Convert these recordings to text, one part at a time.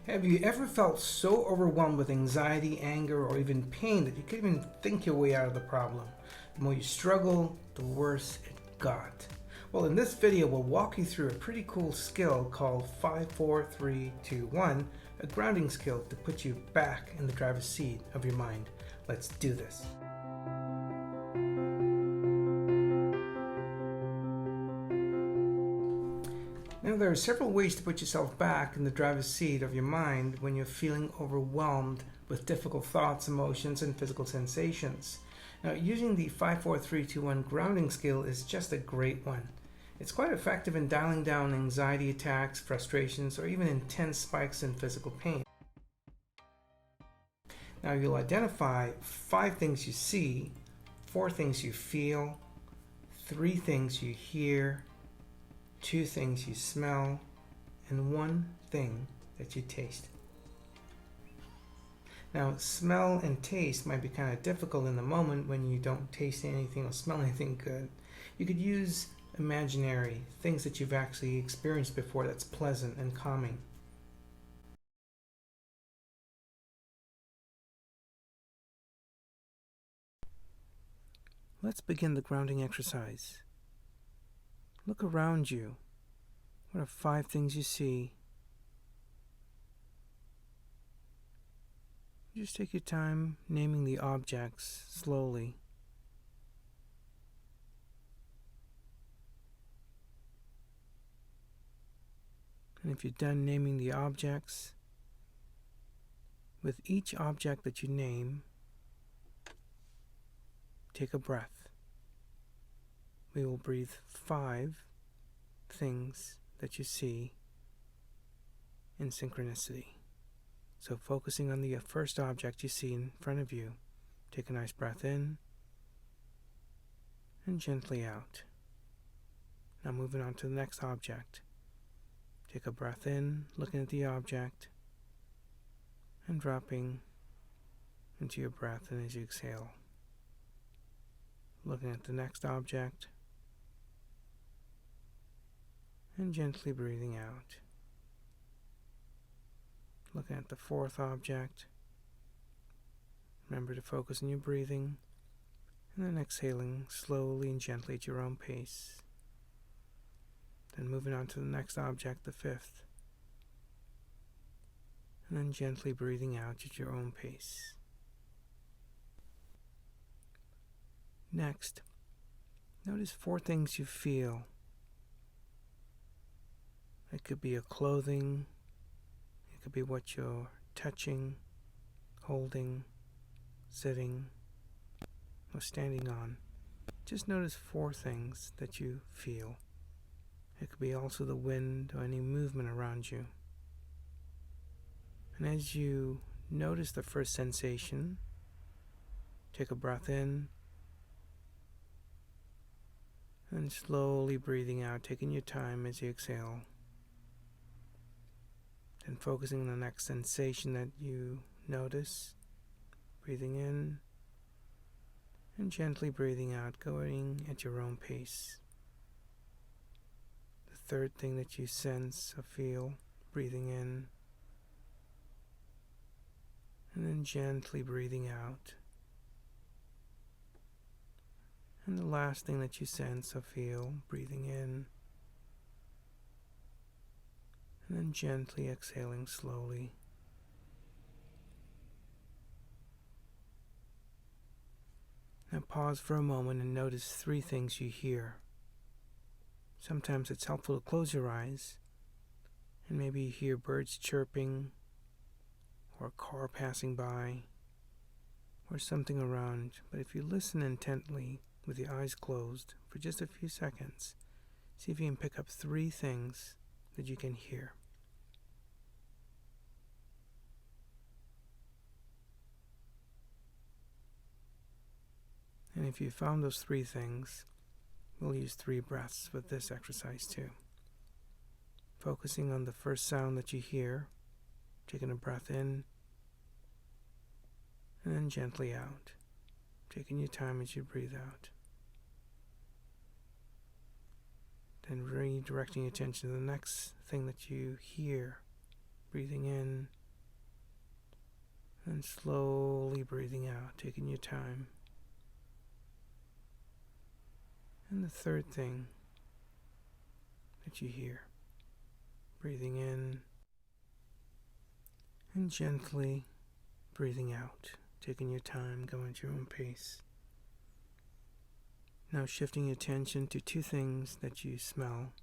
Have you ever felt so overwhelmed with anxiety, anger, or even pain that you couldn't even think your way out of the problem? The more you struggle, the worse it got. Well, in this video, we'll walk you through a pretty cool skill called 5-4-3-2-1, a grounding skill to put you back in the driver's seat of your mind. Let's do this. Now, there are several ways to put yourself back in the driver's seat of your mind when you're feeling overwhelmed with difficult thoughts, emotions, and physical sensations. Now, using the 5-4-3-2-1 grounding skill is just a great one. It's quite effective in dialing down anxiety attacks, frustrations, or even intense spikes in physical pain. Now, you'll identify 5 things you see, 4 things you feel, 3 things you hear, 2 things you smell, and 1 thing that you taste. Now, smell and taste might be kind of difficult in the moment when you don't taste anything or smell anything good. You could use imaginary things that you've actually experienced before that's pleasant and calming. Let's begin the grounding exercise. Look around you. What are 5 things you see? Just take your time naming the objects slowly. And if you're done naming the objects, with each object that you name, take a breath. We will breathe 5 things that you see in synchronicity. So focusing on the first object you see in front of you, take a nice breath in and gently out. Now moving on to the next object. Take a breath in, looking at the object, and dropping into your breath and as you exhale. Looking at the next object, and gently breathing out. Looking at the 4th object, remember to focus on your breathing, and then exhaling slowly and gently at your own pace. Then moving on to the next object, the 5th, and then gently breathing out at your own pace. Next, notice 4 things you feel. It could be your clothing, it could be what you're touching, holding, sitting, or standing on. Just notice 4 things that you feel. It could be also the wind or any movement around you. And as you notice the first sensation, take a breath in, and slowly breathing out, taking your time as you exhale. And focusing on the next sensation that you notice, breathing in and gently breathing out, going at your own pace. The 3rd thing that you sense or feel, breathing in and then gently breathing out. And the last thing that you sense or feel, breathing in and then gently exhaling slowly. Now pause for a moment and notice 3 things you hear. Sometimes it's helpful to close your eyes and maybe you hear birds chirping or a car passing by or something around. But if you listen intently with your eyes closed for just a few seconds, see if you can pick up 3 things that you can hear. And if you found those 3 things, we'll use 3 breaths with this exercise too. Focusing on the first sound that you hear, taking a breath in, and then gently out, taking your time as you breathe out. Then redirecting your attention to the next thing that you hear, breathing in and slowly breathing out, taking your time. And the third thing that you hear, breathing in and gently breathing out, taking your time, going at your own pace. Now shifting your attention to two things that you smell.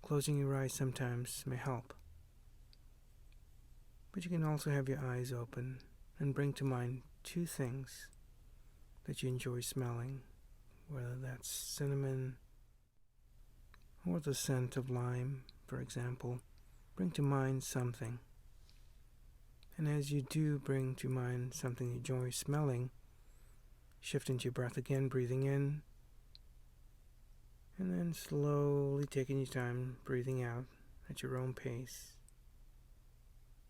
Closing your eyes sometimes may help, but you can also have your eyes open and bring to mind two things that you enjoy smelling, whether that's cinnamon or the scent of lime, for example. Bring to mind something. And as you do bring to mind something you enjoy smelling, shift into your breath again, breathing in, and then slowly taking your time, breathing out at your own pace.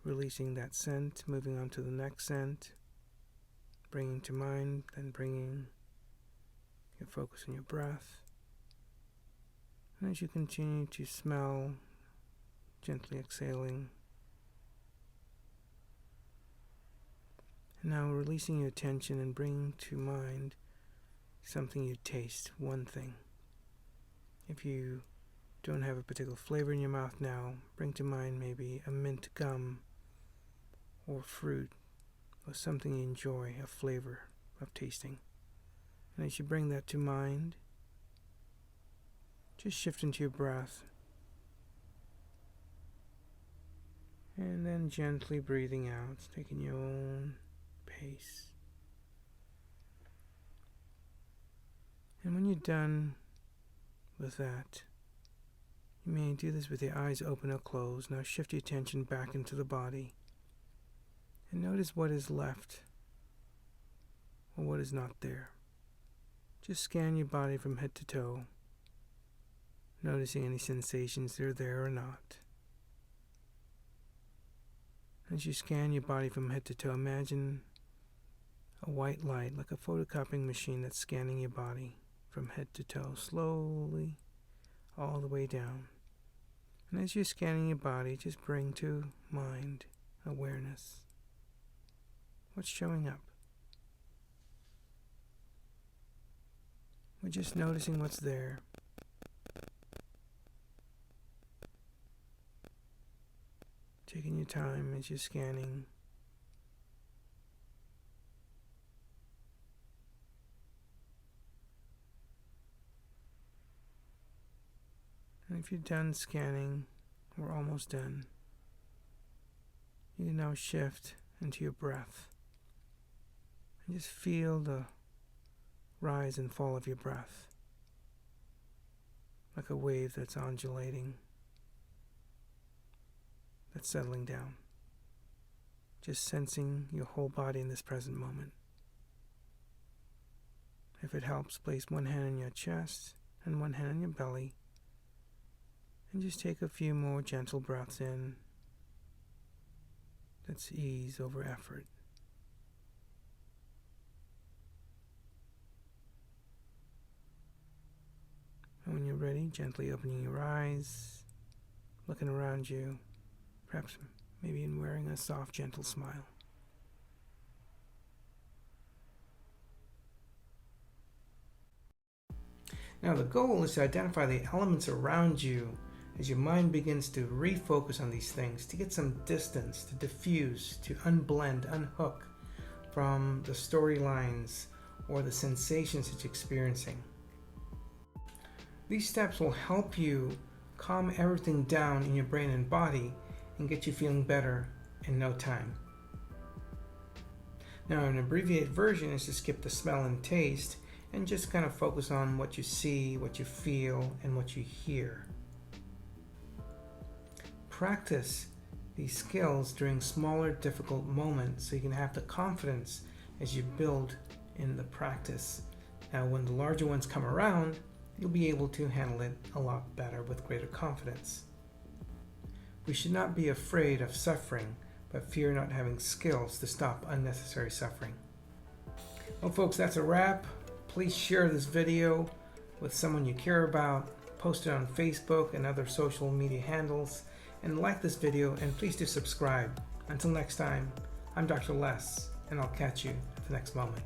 Releasing that scent, moving on to the next scent, bringing to mind, then bringing your focus on your breath. And as you continue to smell, gently exhaling. And now releasing your attention and bringing to mind something you taste, one thing. If you don't have a particular flavor in your mouth now, bring to mind maybe a mint gum or fruit or something you enjoy, a flavor of tasting. And as you bring that to mind, just shift into your breath and then gently breathing out, taking your own pace. And when you're done with that, you may do this with your eyes open or closed. Now shift your attention back into the body and notice what is left or what is not there. Just scan your body from head to toe, noticing any sensations that are there or not. As you scan your body from head to toe, imagine a white light like a photocopying machine that's scanning your body from head to toe, slowly all the way down. And as you're scanning your body, just bring to mind awareness. What's showing up? We're just noticing what's there. Taking your time as you're scanning. And if you're done scanning, we're almost done. You can now shift into your breath. And just feel the rise and fall of your breath, like a wave that's undulating, that's settling down. Just sensing your whole body in this present moment. If it helps, place one hand on your chest and one hand on your belly, and just take a few more gentle breaths in. That's ease over effort. And when you're ready, gently opening your eyes, looking around you, perhaps maybe in wearing a soft, gentle smile. Now the goal is to identify the elements around you as your mind begins to refocus on these things, to get some distance, to diffuse, to unblend, unhook from the storylines or the sensations that you're experiencing. These steps will help you calm everything down in your brain and body and get you feeling better in no time. Now, an abbreviated version is to skip the smell and taste and just kind of focus on what you see, what you feel, and what you hear. Practice these skills during smaller, difficult moments so you can have the confidence as you build in the practice. Now, when the larger ones come around, you'll be able to handle it a lot better with greater confidence. We should not be afraid of suffering, but fear not having skills to stop unnecessary suffering. Well, folks, that's a wrap. Please share this video with someone you care about. Post it on Facebook and other social media handles. and like this video, and please do subscribe. Until next time, I'm Dr. Les, and I'll catch you at the next moment.